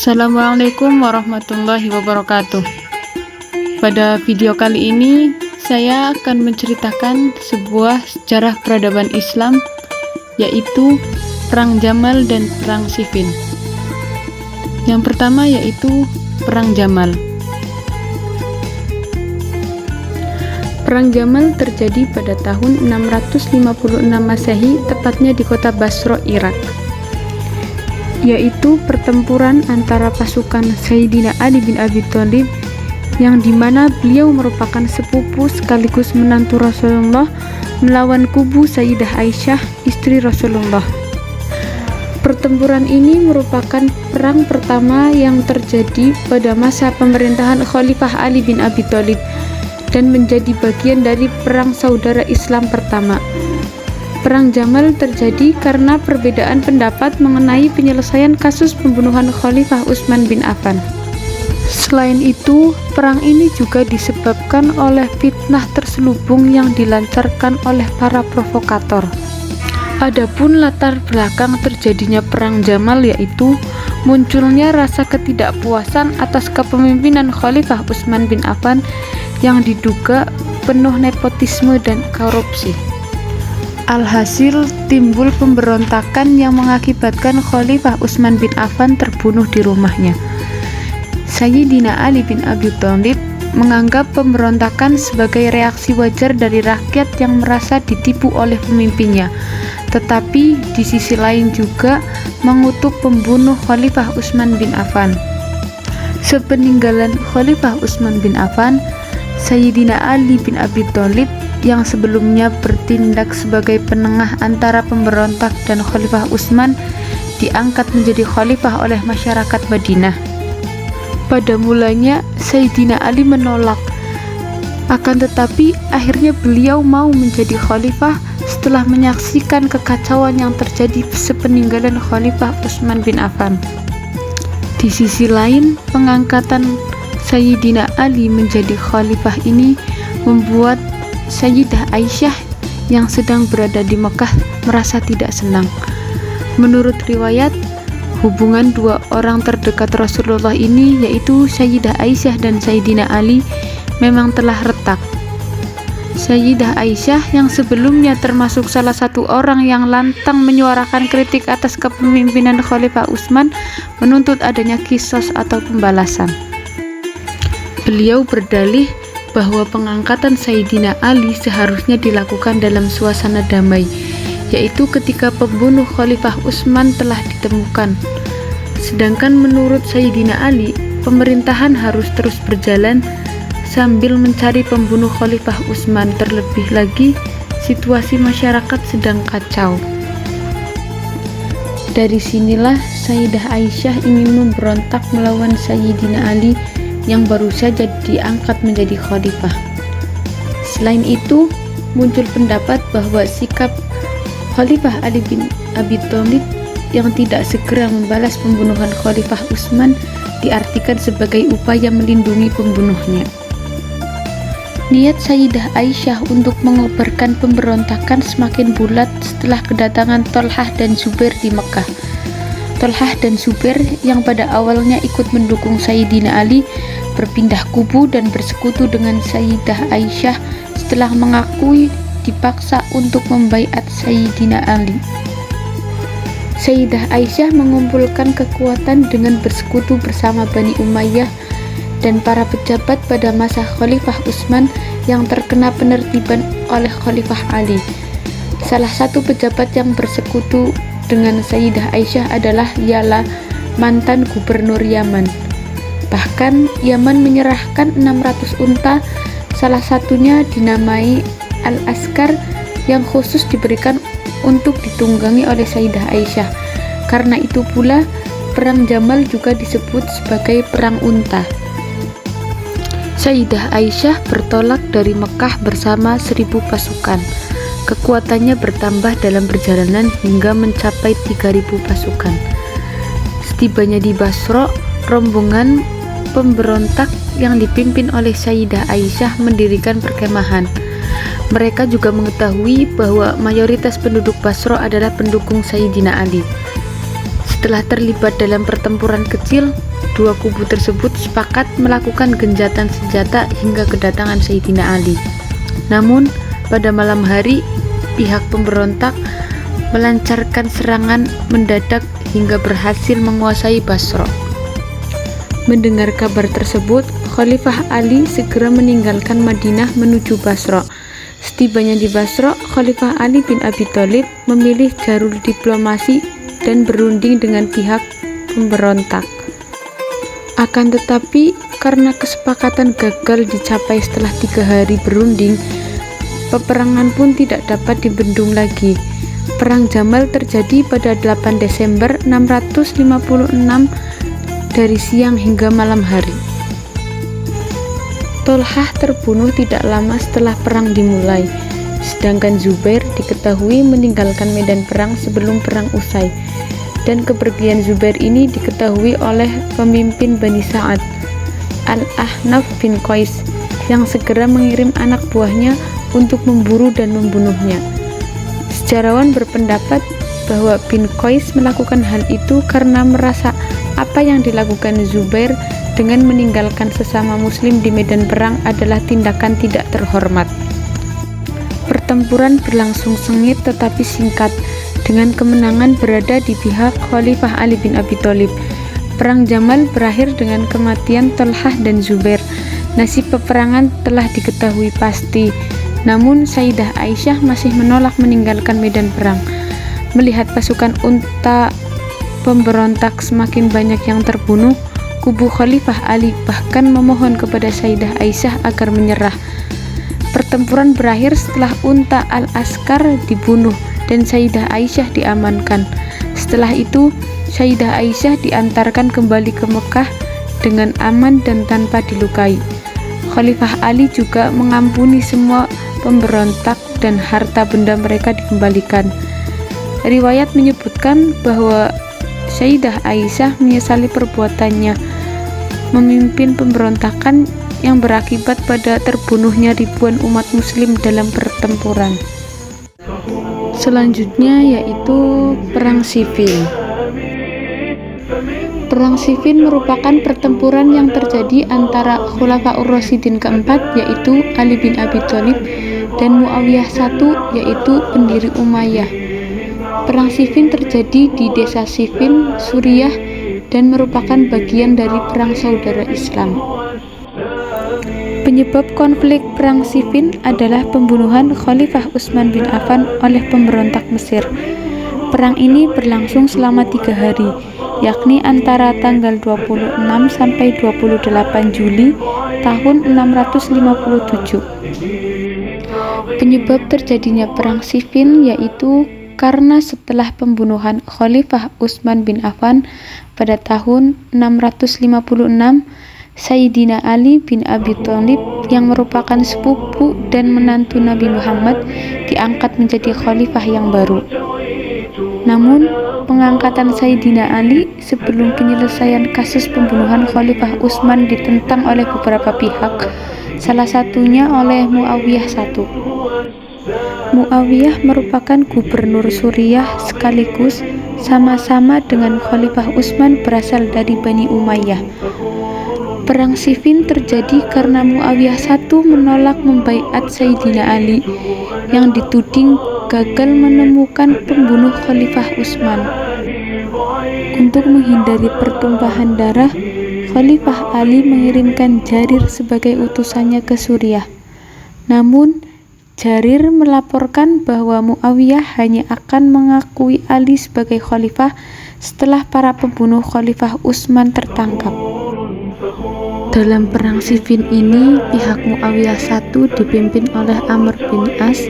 Assalamualaikum warahmatullahi wabarakatuh. Pada video kali ini saya akan menceritakan sebuah sejarah peradaban Islam, yaitu Perang Jamal dan Perang Siffin. Yang pertama yaitu Perang Jamal. Perang Jamal terjadi pada tahun 656 Masehi, tepatnya di kota Basra, Irak, yaitu pertempuran antara pasukan Sayyidina Ali bin Abi Thalib, yang dimana beliau merupakan sepupu sekaligus menantu Rasulullah, melawan kubu Sayyidah Aisyah, istri Rasulullah. Pertempuran ini merupakan perang pertama yang terjadi pada masa pemerintahan Khalifah Ali bin Abi Thalib dan menjadi bagian dari perang saudara Islam pertama. Perang Jamal terjadi karena perbedaan pendapat mengenai penyelesaian kasus pembunuhan Khalifah Utsman bin Affan. Selain itu, perang ini juga disebabkan oleh fitnah terselubung yang dilancarkan oleh para provokator. Adapun latar belakang terjadinya Perang Jamal yaitu munculnya rasa ketidakpuasan atas kepemimpinan Khalifah Utsman bin Affan yang diduga penuh nepotisme dan korupsi. Alhasil, timbul pemberontakan yang mengakibatkan Khalifah Utsman bin Affan terbunuh di rumahnya. Sayyidina Ali bin Abi Thalib menganggap pemberontakan sebagai reaksi wajar dari rakyat yang merasa ditipu oleh pemimpinnya, tetapi di sisi lain juga mengutuk pembunuh Khalifah Utsman bin Affan. Sepeninggalan Khalifah Utsman bin Affan, Sayyidina Ali bin Abi Thalib yang sebelumnya bertindak sebagai penengah antara pemberontak dan Khalifah Utsman diangkat menjadi khalifah oleh masyarakat Madinah. Pada mulanya Sayyidina Ali menolak, akan tetapi akhirnya beliau mau menjadi khalifah setelah menyaksikan kekacauan yang terjadi sepeninggalan Khalifah Utsman bin Affan. Di sisi lain, pengangkatan Sayyidina Ali menjadi khalifah ini membuat Sayyidah Aisyah yang sedang berada di Mekah merasa tidak senang. Menurut riwayat, hubungan dua orang terdekat Rasulullah ini, yaitu Sayyidah Aisyah dan Sayyidina Ali, memang telah retak. Sayyidah Aisyah yang sebelumnya termasuk salah satu orang yang lantang menyuarakan kritik atas kepemimpinan Khalifah Utsman, menuntut adanya qisas atau pembalasan. Beliau berdalih bahwa pengangkatan Sayyidina Ali seharusnya dilakukan dalam suasana damai, yaitu ketika pembunuh Khalifah Utsman telah ditemukan. Sedangkan menurut Sayyidina Ali, pemerintahan harus terus berjalan sambil mencari pembunuh Khalifah Utsman, terlebih lagi situasi masyarakat sedang kacau. Dari sinilah Sayyidah Aisyah ingin memberontak melawan Sayyidina Ali yang baru saja diangkat menjadi khalifah. Selain itu, muncul pendapat bahwa sikap Khalifah Ali bin Abi Thalib yang tidak segera membalas pembunuhan Khalifah Utsman diartikan sebagai upaya melindungi pembunuhnya. Niat Sayyidah Aisyah untuk mengobarkan pemberontakan semakin bulat setelah kedatangan Thalhah dan Zubair di Mekah. Thalhah dan Zubair yang pada awalnya ikut mendukung Sayyidina Ali berpindah kubu dan bersekutu dengan Sayyidah Aisyah setelah mengakui dipaksa untuk membaiat Sayyidina Ali. Sayyidah Aisyah mengumpulkan kekuatan dengan bersekutu bersama Bani Umayyah dan para pejabat pada masa Khalifah Utsman yang terkena penertiban oleh Khalifah Ali. Salah satu pejabat yang bersekutu dengan Sayyidah Aisyah adalah Yala, mantan gubernur Yaman. Bahkan Yaman menyerahkan 600 unta, salah satunya dinamai Al-Askar, yang khusus diberikan untuk ditunggangi oleh Sayyidah Aisyah. Karena itu pula Perang Jamal juga disebut sebagai Perang Unta. Sayyidah Aisyah bertolak dari Mekah bersama 1000 pasukan. Kekuatannya bertambah dalam perjalanan hingga mencapai 3000 pasukan. Setibanya di Basra, rombongan pemberontak yang dipimpin oleh Sayyidah Aisyah mendirikan perkemahan. Mereka juga mengetahui bahwa mayoritas penduduk Basra adalah pendukung Sayyidina Ali. Setelah terlibat dalam pertempuran kecil, Dua kubu tersebut sepakat melakukan gencatan senjata hingga kedatangan Sayyidina Ali. Namun, pada malam hari, pihak pemberontak melancarkan serangan mendadak hingga berhasil menguasai Basra. Mendengar kabar tersebut, Khalifah Ali segera meninggalkan Madinah menuju Basra. Setibanya di Basra, Khalifah Ali bin Abi Thalib memilih jalur diplomasi dan berunding dengan pihak pemberontak. Akan tetapi, karena kesepakatan gagal dicapai setelah 3 hari berunding, peperangan pun tidak dapat dibendung lagi. Perang Jamal terjadi pada 8 Desember 656 dari siang hingga malam hari. Tolhah terbunuh tidak lama setelah perang dimulai, sedangkan Zubair diketahui meninggalkan medan perang sebelum perang usai. Dan kepergian Zubair ini diketahui oleh pemimpin Bani Sa'ad, Al-Ahnaf bin Qais, yang segera mengirim anak buahnya untuk memburu dan membunuhnya. Sejarawan berpendapat bahwa bin Qais melakukan hal itu karena merasa apa yang dilakukan Zubair dengan meninggalkan sesama muslim di medan perang adalah tindakan tidak terhormat. Pertempuran berlangsung sengit tetapi singkat, dengan kemenangan berada di pihak Khalifah Ali bin Abi Thalib. Perang Jamal berakhir dengan kematian Tolhah dan Zubair. Nasib peperangan telah diketahui pasti, namun Sayyidah Aisyah masih menolak meninggalkan medan perang. Melihat pasukan unta pemberontak semakin banyak yang terbunuh, kubu Khalifah Ali bahkan memohon kepada Sayyidah Aisyah agar menyerah. Pertempuran berakhir setelah unta Al-Askar dibunuh dan Sayyidah Aisyah diamankan. Setelah itu, Sayyidah Aisyah diantarkan kembali ke Mekah dengan aman dan tanpa dilukai. Khalifah Ali juga mengampuni semua pemberontak dan harta benda mereka dikembalikan. Riwayat menyebutkan bahwa Sayyidah Aisyah menyesali perbuatannya memimpin pemberontakan yang berakibat pada terbunuhnya ribuan umat muslim dalam pertempuran. Selanjutnya yaitu Perang Siffin. Perang Siffin merupakan pertempuran yang terjadi antara Khulafaur Rasyidin keempat, yaitu Ali bin Abi Thalib, dan Muawiyah I, yaitu pendiri Umayyah. Perang Siffin terjadi di desa Siffin, Suriah, dan merupakan bagian dari Perang Saudara Islam. Penyebab konflik Perang Siffin adalah pembunuhan Khalifah Utsman bin Affan oleh pemberontak Mesir. Perang ini berlangsung selama 3 hari, yakni antara tanggal 26 sampai 28 Juli tahun 657. Penyebab terjadinya Perang Siffin yaitu karena setelah pembunuhan Khalifah Utsman bin Affan pada tahun 656, Sayyidina Ali bin Abi Thalib yang merupakan sepupu dan menantu Nabi Muhammad diangkat menjadi khalifah yang baru. Namun, pengangkatan Sayyidina Ali sebelum penyelesaian kasus pembunuhan Khalifah Utsman ditentang oleh beberapa pihak, salah satunya oleh Muawiyah I. Muawiyah merupakan gubernur Suriah sekaligus sama-sama dengan Khalifah Utsman berasal dari Bani Umayyah. Perang Siffin terjadi karena Muawiyah I menolak membaiat Sayyidina Ali yang dituding gagal menemukan pembunuh Khalifah Utsman. Untuk menghindari pertumpahan darah, Khalifah Ali mengirimkan Jarir sebagai utusannya ke Suriah. Namun, Jarir melaporkan bahwa Muawiyah hanya akan mengakui Ali sebagai khalifah setelah para pembunuh Khalifah Utsman tertangkap. Dalam Perang Siffin ini, pihak Muawiyah I dipimpin oleh Amr bin As,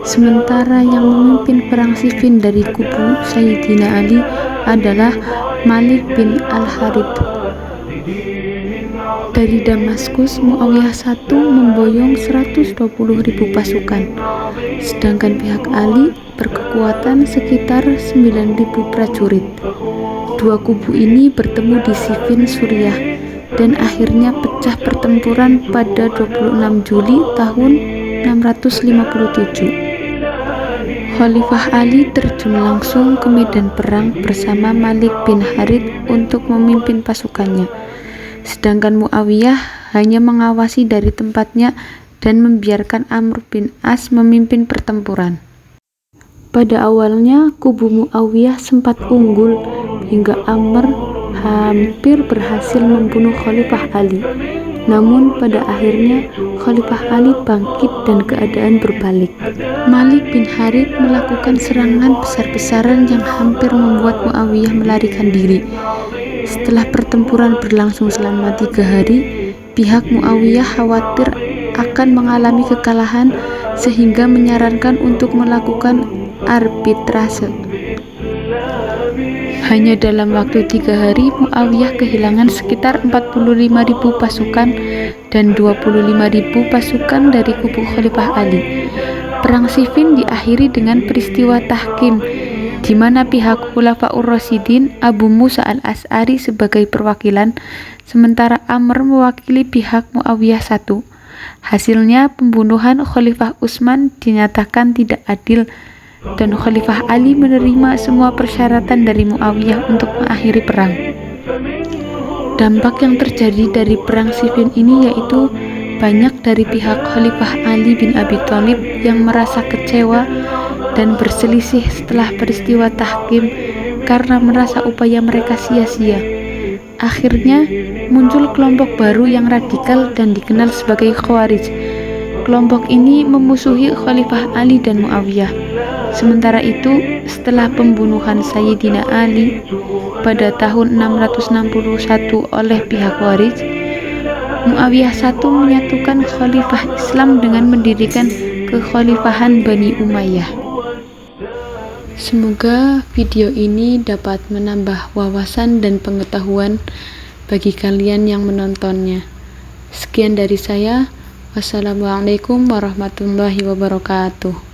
sementara yang memimpin Perang Siffin dari kubu Sayyidina Ali adalah Malik bin Al-Harith. Dari Damaskus, Muawiyah I memboyong 120.000 pasukan, sedangkan pihak Ali berkekuatan sekitar 9.000 prajurit. Dua kubu ini bertemu di Siffin, Suriah, dan akhirnya pecah pertempuran pada 26 Juli tahun 657. Khalifah Ali terjun langsung ke medan perang bersama Malik bin Harith untuk memimpin pasukannya, sedangkan Muawiyah hanya mengawasi dari tempatnya dan membiarkan Amr bin As memimpin pertempuran. Pada awalnya, kubu Muawiyah sempat unggul hingga Amr hampir berhasil membunuh Khalifah Ali. Namun pada akhirnya Khalifah Ali bangkit dan keadaan berbalik. Malik bin Harith melakukan serangan besar-besaran yang hampir membuat Muawiyah melarikan diri. Setelah pertempuran berlangsung selama 3 hari, pihak Muawiyah khawatir akan mengalami kekalahan sehingga menyarankan untuk melakukan arbitrase. Hanya dalam waktu 3 hari, Muawiyah kehilangan sekitar 45.000 pasukan dan 25.000 pasukan dari kubu Khalifah Ali. Perang Siffin diakhiri dengan peristiwa tahkim, di mana pihak Khulafaur Rasyidin Abu Musa al-Asy'ari sebagai perwakilan, sementara Amr mewakili pihak Muawiyah I. Hasilnya, pembunuhan Khalifah Utsman dinyatakan tidak adil, dan Khalifah Ali menerima semua persyaratan dari Muawiyah untuk mengakhiri perang. Dampak yang terjadi dari perang Siffin ini yaitu banyak dari pihak Khalifah Ali bin Abi Thalib yang merasa kecewa dan berselisih setelah peristiwa tahkim karena merasa upaya mereka sia-sia. Akhirnya muncul kelompok baru yang radikal dan dikenal sebagai Khawarij. Kelompok ini memusuhi Khalifah Ali dan Muawiyah. Sementara itu, setelah pembunuhan Sayyidina Ali pada tahun 661 oleh pihak Khawarij, Muawiyah I menyatukan Khalifah Islam dengan mendirikan kekhalifahan Bani Umayyah. Semoga video ini dapat menambah wawasan dan pengetahuan bagi kalian yang menontonnya. Sekian dari saya. Wassalamualaikum warahmatullahi wabarakatuh.